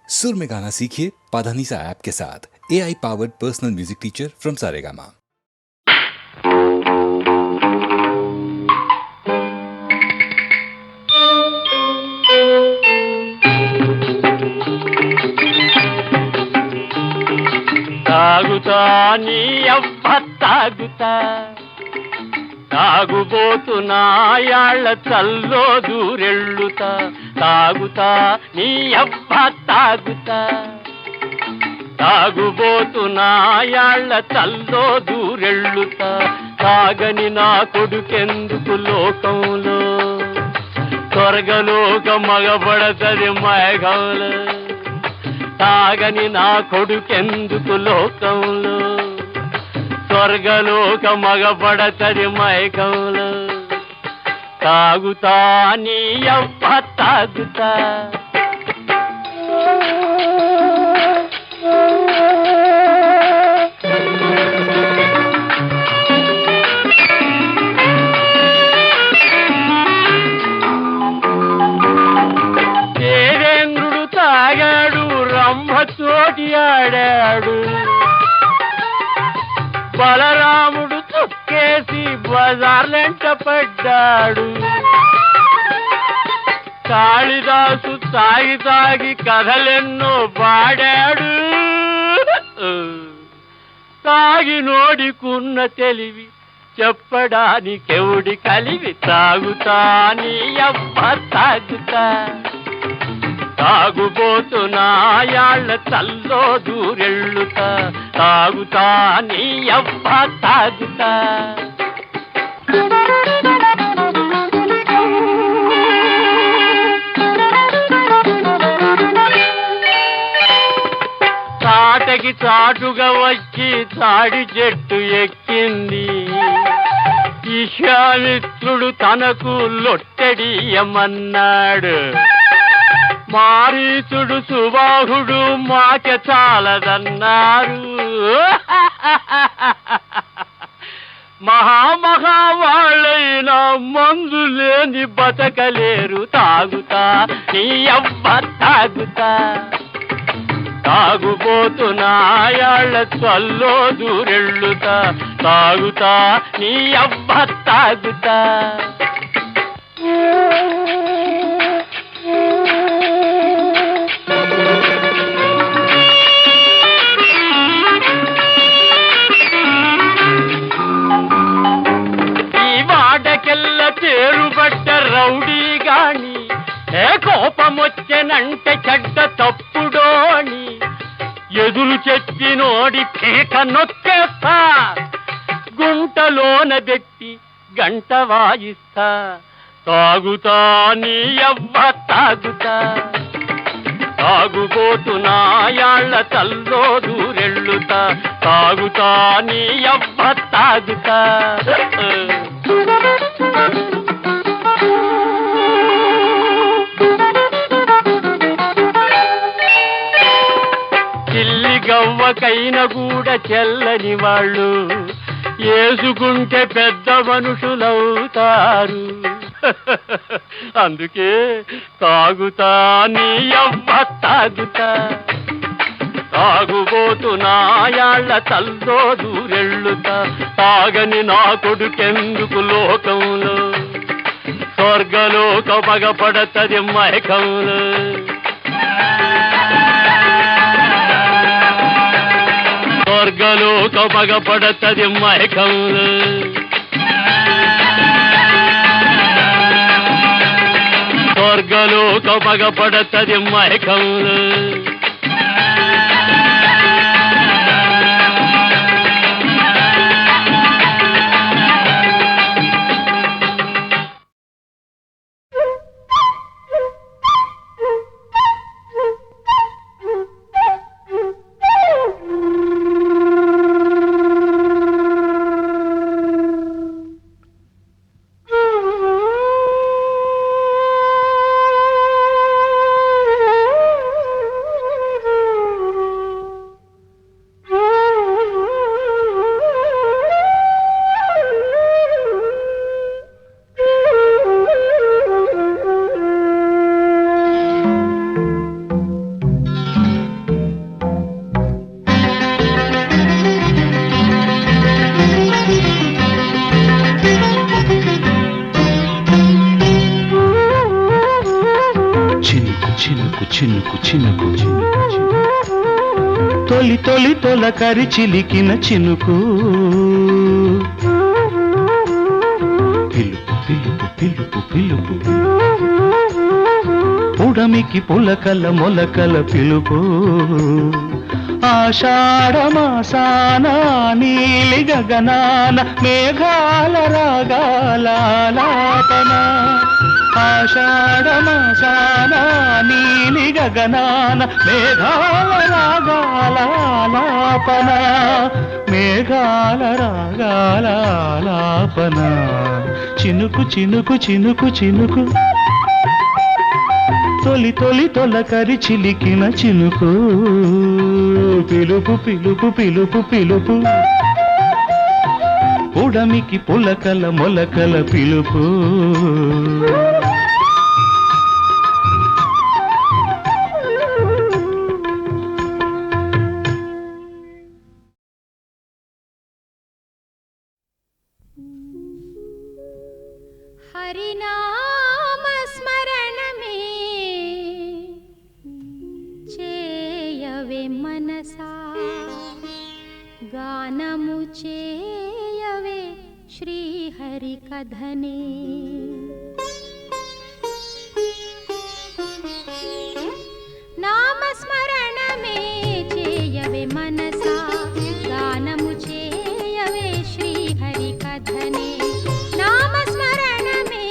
सुर में गाना सीखिए पाधानीसा ऐप के साथ। AI powered personal music teacher from Saregama. తాగుతా నీ అవ్వ తాగుతా, తాగుబోతున్నా యాళ్ళ చల్లో దూరెళ్ళుతా. తాగుతా నీ అవ్వ తాగుతా, తాగుబోతున్నా యాళ్ళ చల్లో దూరెళ్ళుతా. తాగని నా కొడుకెందుకు లోకంలో, స్వర్గలోక మగబడతది మేఘంలో. తాగని నా కొడుకెందుకు లోకంలో, స్వర్గలోక మగబడతది మైకంలో. తాగుతా నీ అవ్వ తాగుతా. దేవేంద్రుడు తాగాడు, రంభతోటి ఆడాడు. బలరాముడు చుక్కేసి బజార్లెంట పడ్డాడు. కాళిదాసు తాగి తాగి కథలెన్నో పాడాడు. తాగి నోడికున్న తెలివి చెప్పడానికెవుడి కలివి. తాగుతా నీ అవ్వ తాగుతా, తాగుబోతున్నా యాళ్ళ చల్లో దూరెళ్ళుతా. తాగుతా నీ అవ్వ తాగుతా. తాటకి చాటుగా వచ్చి తాడి చెట్టు ఎక్కింది. విశ్వామిత్రుడు తనకు లొట్టెడియమన్నాడు. మారీచుడు సుబాహుడు మాక చాలదన్నారు. మహామహావాళ్ళైనా మందు లేని బతకలేరు. తాగుతా నీ అవ్వ తాగుతా, తాగుబోతున్నా యాళ్ళ చల్లో దూరెళ్ళుతా. తాగుతా నీ అవ్వ తాగుతా. ఈ వాడకెల్ల చేరుబడ్డ రౌడీ గాని, ఏ కోపమొచ్చెనంటే చెడ్డ తప్పుడోని. ఎదురు చెప్పినోడి పీక నొక్కేస్తా, గుంటలోన పెట్టి గంట వాయిస్తా. తాగుతా నీ అవ్వ తాగుతా, తాగుబోతున్నా యాళ్ళ చల్లో దూరెళ్ళుతా. తాగుతా నీ అవ్వ తాగుతా. చిల్లి గవ్వకైన కూడా చెల్లని వాళ్ళు ఏసుకుంటే పెద్ద మనుషులవుతారు. అందుకే తాగుతా నీ అవ్వ తాగుతా, తాగుబోతున్నా యాళ్ళ చల్లో దూరెళ్ళుతా. తాగని నా కొడుకెందుకు లోకంలో, స్వర్గలోక మగపడతది మైకంలో. స్వర్గలోక మగపడతది మైకంలో. స్వర్గలోక మగపడతది మైకంలో. చినుకు చినుకు చినుకు చినుకు తొలి తొలి తొలకరి చిలికిన చినుకు పిలుపు పిలుపు పిలుపు పిలుపు ఉడమికి పులకల మొలకల పిలుపు ఆషాఢమాసాన నీలి గగనాన మేఘాల రాగాలాపన ఆషాఢమాసాన నీలి గగనాన మేఘాల రాగాలాపన మేఘాల రాగాలాపన చినుకు చినుకు చినుకు చినుకు తొలి తొలి తొలకరి చిలికిన చినుకు పిలుపు పిలుపు పిలుపు పిలుపు ఉడమికి పులకల మొలకల పిలుపు హరినామ స్మరణమే చేయవే మనసా గానము చేయవే శ్రీహరి కథనే నామస్మరణమే చేయవే మనసా గానము చేయవే శ్రీహరి కథనే నామస్మరణమే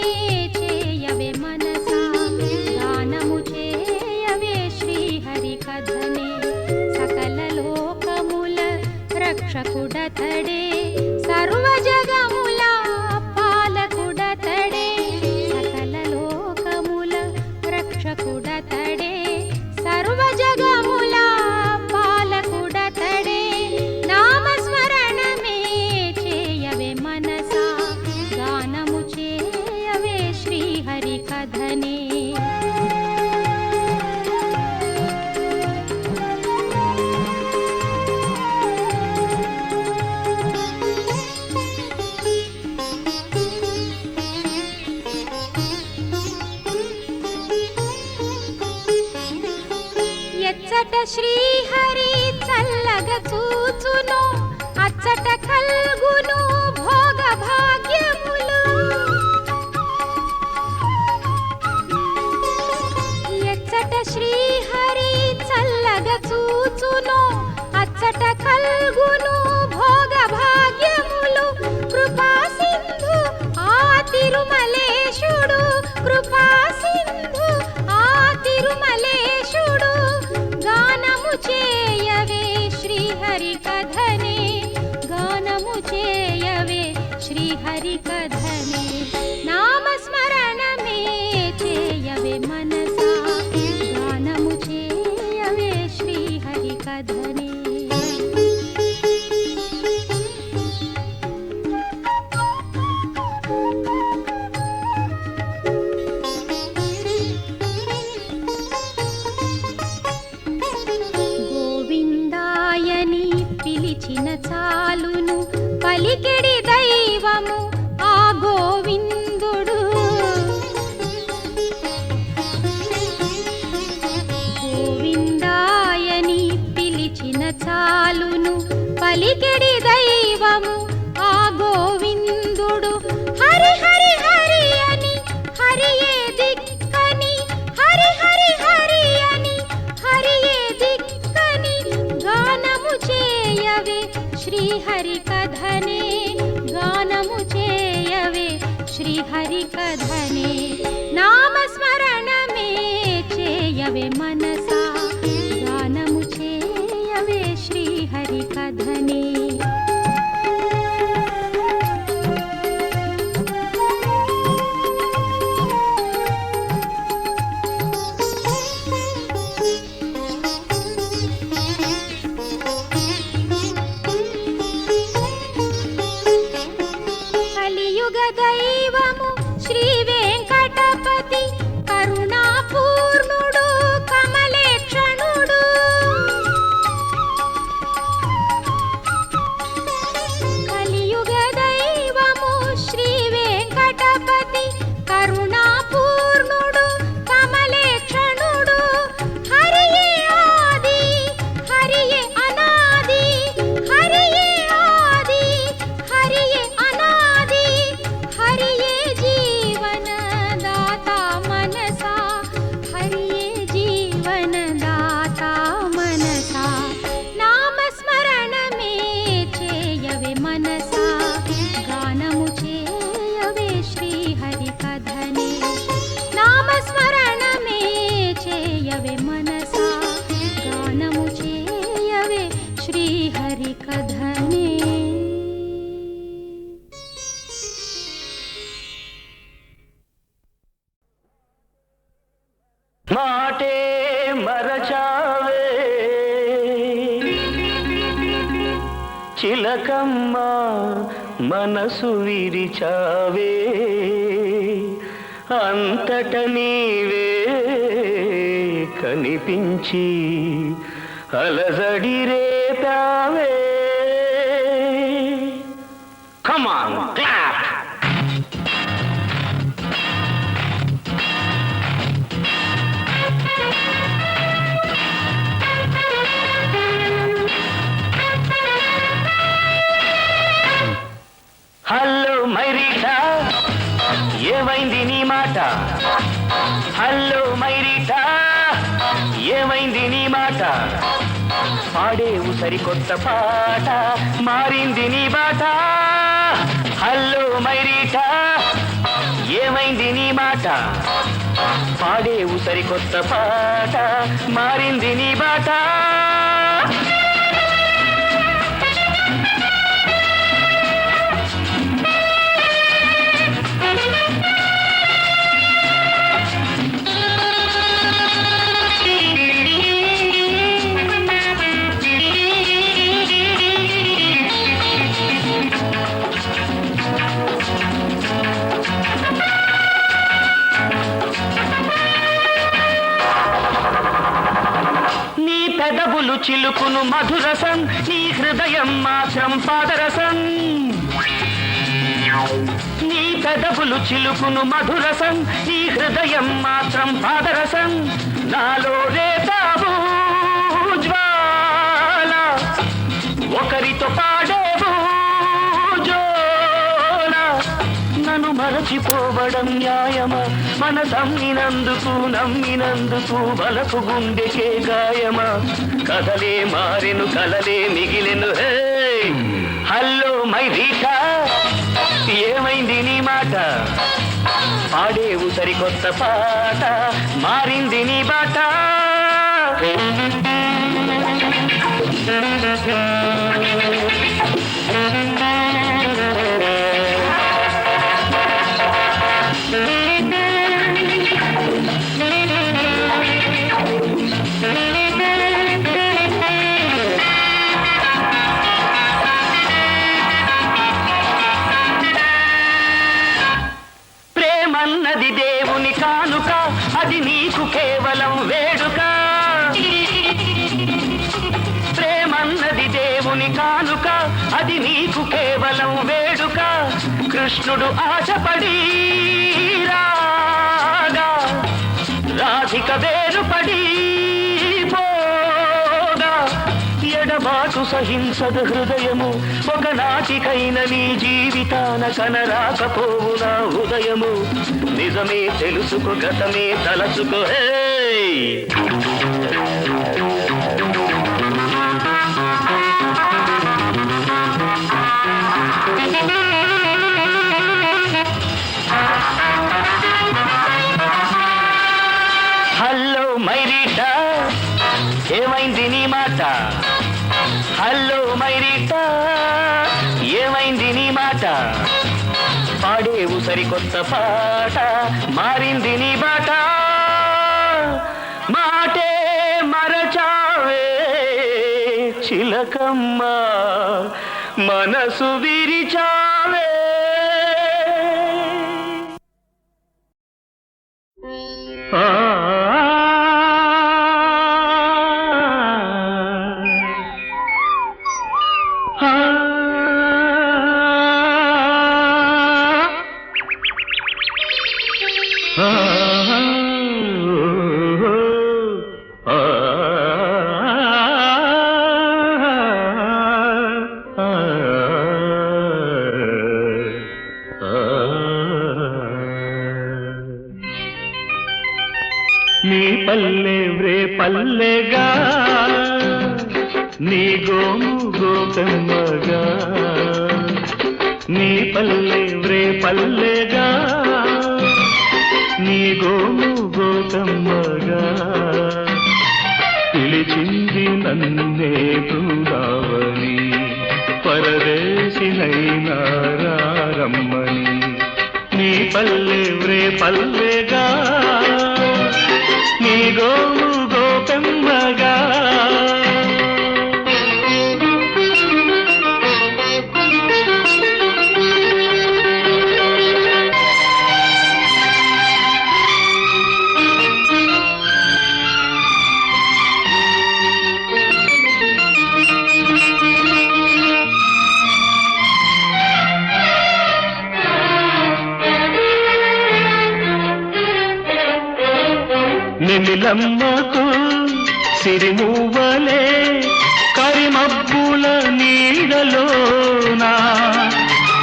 చేయవే మనసా గానము చేయవే శ్రీహరి కథనే సకల లోకముల రక్షకుడతడే సర్వ జగముల పాలకుడతడే సకల లోకముల రక్షకుడతడే సర్వ జగముల పాలకుడతడే నామస్మరణమే చేయవే మనసా గానము చేయవే శ్రీహరి కథనే ఎచ్చట శ్రీహరి చల్లగ చూచును అచ్చట కల్గును భోగ భాగ్యములు ఎచ్చట శ్రీహరి చల్లగ చూచును అచ్చట కల్గును భోగ భాగ్యములు కృపా సింధు ఆ తిరుమలేశుడు కృపా సింధు ఆ తిరుమలేశుడు గానము చేయవే శ్రీహరి కథనే గానము చేయవే శ్రీహరి కథనే నామస్మరణమే చేయవే మనసా గానము చేయవే శ్రీహరి కథనే గోవిందాయని పిలిచిన చాలును పలికెడి దైవము ఆ గోవిందుడు గోవిందాయని పిలిచిన చాలును పలికెడి దైవము ఆ గోవిందుడు హరి హరి హరి అని హరియే దిక్కని హరి హరి హరి అని హరియే దిక్కని గానము చేయవే శ్రీహరి కథనే గానము చేయవే శ్రీహరి కథనే నామస్మరణమే చేయవే మనసా గానము చేయవే శ్రీహరి కథనే కలియుగ దైవము శ్రీ వెంకటపతి కరుణాపూర్ణుడు కమలేక్షణుడు చిలకమ్మ మనసు విరిచావే అంతట నీవే కనిపించి అలజడి రేపావే. Come on, clap! హలో మైరీటా ఏమైంది నీ మాట? హలో మైరీటా ఏమైంది నీ మాట? పాడేవు సరికొత్త పాట మారింది నీ బాట. హలో మైరీటా ఏమైంది నీ మాట? పాడేవు సరికొత్త పాట మారింది నీ బాట. పెదవులు చిలుకును మధురసం నీ హృదయం మాత్రం పాదరసం. నీ పెదవులు చిలుకును మధురసం నీ హృదయం మాత్రం పాదరసం. నాలో రేతావు జ్వాల ఒకరితో పాడేవు జోల. నన్ను మరచిపోవడం న్యాయమా? మన తమ్మినందుకు నమ్మినందుకు బలకు గుండెకే గాయమా? కథలే మారెను కలలే మిగిలెను. హే హలో మైరీటా ఏమైంది నీ మాట? పాడేవు సరికొత్త పాట మారింది నీ బాట. ప్రేమన్నది దేవుని కానుక అది నీకు కేవలం వేడుక. ప్రేమన్నది దేవుని కానుక అది నీకు కేవలం వేడుక. కృష్ణుడు ఆశపడి రాగా రాధిక వేరుపడి పోగా. ఎడబాటు సహింసదు హృదయము ఒకనాటికైన నీ జీవితాన కనరాకపోవు నా ఉదయము. నిజమే తెలుసుకో గతమే తలచుకో. హే హలో మైరీటా ఏమైంది నీ మాట? హలో మైరీటా ఏమైంది నీ మాట? పాడేవు సరికొత్త పాట మారింది నీ బాట. మాటే మరచావే చిలకమ్మ మనసు విరిచావే. నీ పల్లె వ్రే పల్లెగా నీ గోము గోపెమ్మగా. నీ పల్లె వ్రే పల్లెగా నీ గోము గోపెమ్మగా. పిలిచింది నన్నే బృందావని పరదేశినైనా రమ్మని. నీ పల్లె వ్రే పల్లెగా నీ గోము గోపెమ్మగా. సిరిమూవలే కరిమబ్బుల నీడలోనా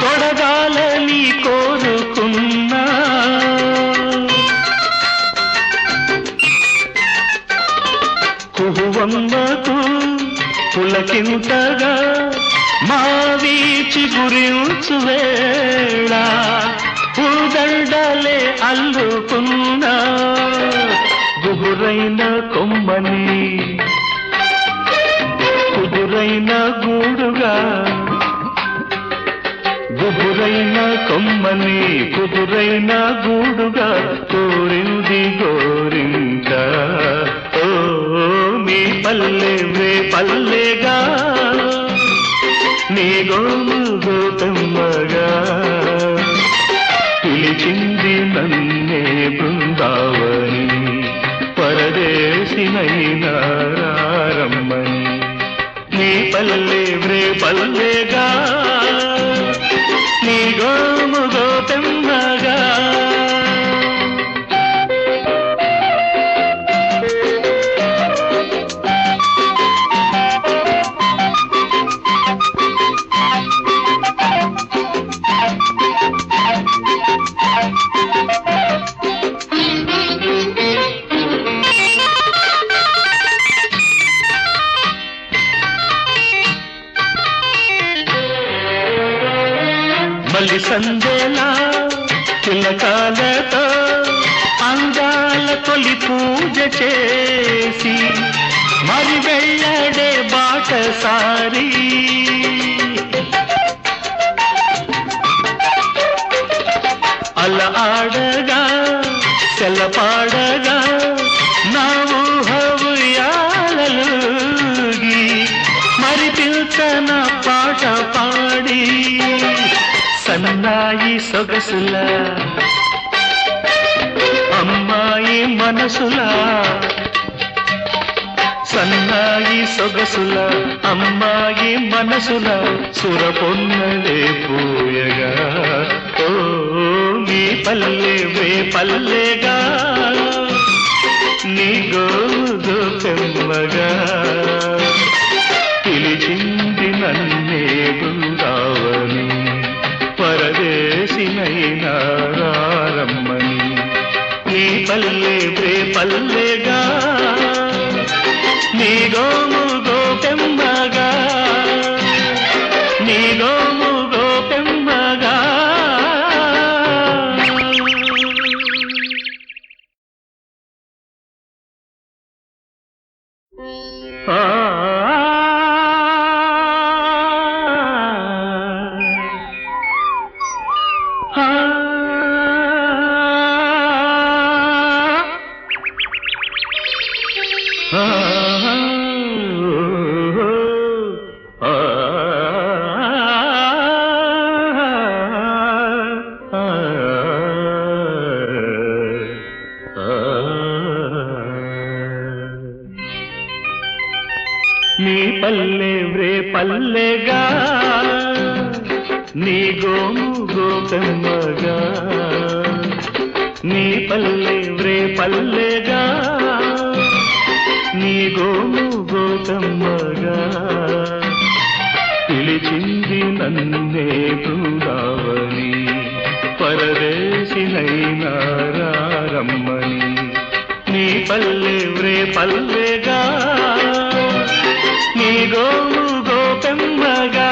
తొడగాలని కోరుకున్నా కుహువమ్మకు పులకింతగా మా వీచి గురించు వేళ పూదండలే అల్లుకున్నా గుబురైన కొమ్మని కుదురైన గూడుగా గుబురైన కొమ్మని కుదురైన గూడుగా కోరింది గోరింక ఓ మీ పల్లె వే పల్లెగా నీ గోము గోతమ్మగా పిలిచింది నన్నే బృందావని పరదేశినైన రమ్మని నీ పల్లె వ్రే పల్లెగా నీ గోము గోతమ్మగా మల్లి సందేలా తిలకాలతో అందాల తొలి పూజ చేసి మరి వెళ్ళడే బాటసారి అలా ఆడగా సెలపాడగా నా ఊహయాలలుగి మరి పిల్చన పాట పాడి సన్నాయి సొగసుల అమ్మాయి మనసుల సన్నాయి సొగసుల అమ్మాయి మనసుల సురపొన్నలే పూయగా ఓ మీ పల్లె వే పల్లెగా నీ గోదు పెమ్మగా పిలిచింది నన్నే బృందావని పరదేశినైన రమ్మని నీ పల్లె వే పల్లెగా నీ గోము గోపెమ్మగా నీ గోము గోపెమ్మగా నీ పల్లె వ్రే పల్లెగా నీ గోము గోపెమ్మగా నీ పల్లె వ్రే పల్లెగా నీ గోము గోపెమ్మగా పిలిచింది నన్నే బృందావని పరదేశినైన రమ్మని నీ పల్లె వ్రే పల్లెగా నీ గోము గోపెమ్మగా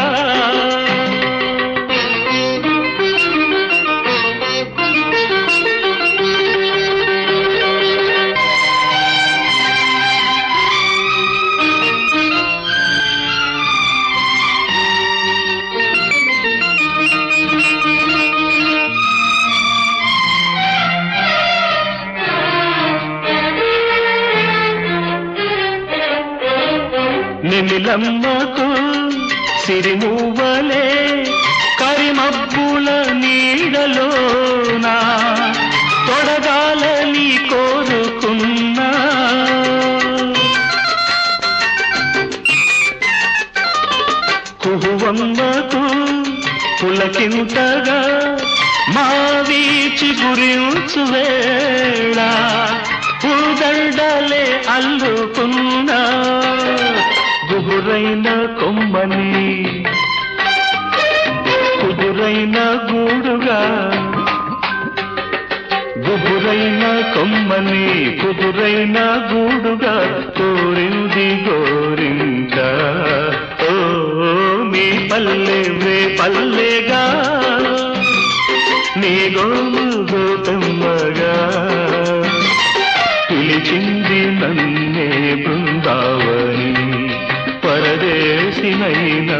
నిమిలమ్మకు సిరిమూవలే కరిమబ్బుల నీడలోనా తొడగాలని కోరుకున్నా కుహువమ్మకు పులకింతగా మా వీచి గురించు వేళ దండలే అల్లుకున్నా గుబురైన కొమ్మని కుదురైన గూడుగా గుబురైన కొమ్మని కుదురైన గూడుగా కోరింది గోరింక ఓ మీ పల్లె వే పల్లెగా నీ గోము గోతమ్మగా పిలిచింది నన్నే బృందావని పరదేశినైనా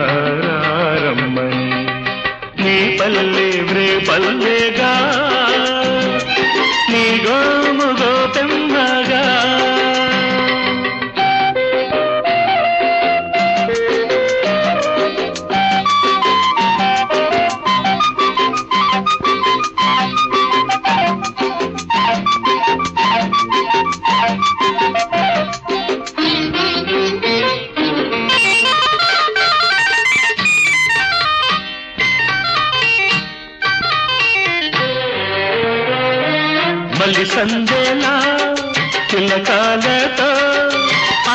రమ్మని నీ పల్లె వ్రే పల్లెగా నీ గోము గోతమ్మగా మల్లి సందేలా చిలకాలతో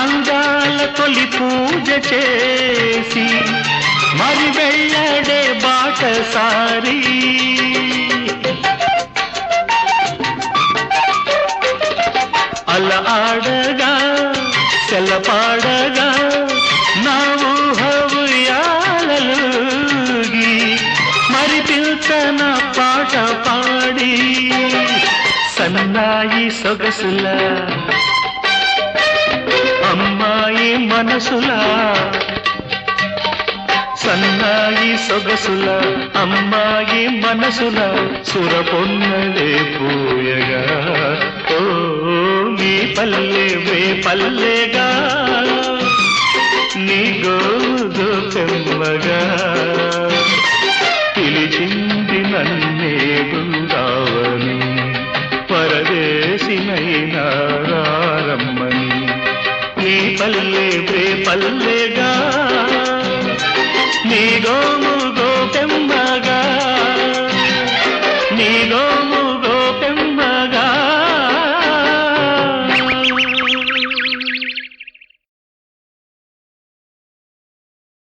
అందాల తొలి పూజ చేసి మరి వెళ్ళడే బాటసారి అలా ఆడగా సెలపాడగా నా ఊహయాలలోగి మరి పిల్చన పాట పాడి సన్నాయి సొగసుల అమ్మాయి మనసులా సన్నాయి సొగసుల అమ్మాయి మనసుల సురపొన్నలే పూయగా ఓ మీ పల్లె వే పల్లెగా నీ గోదు పెమ్మగా పిలిచింది నన్నే బృందావని పరదేశినైనా రమ్మని నీ పల్లె వే పల్లెగా నీ గోము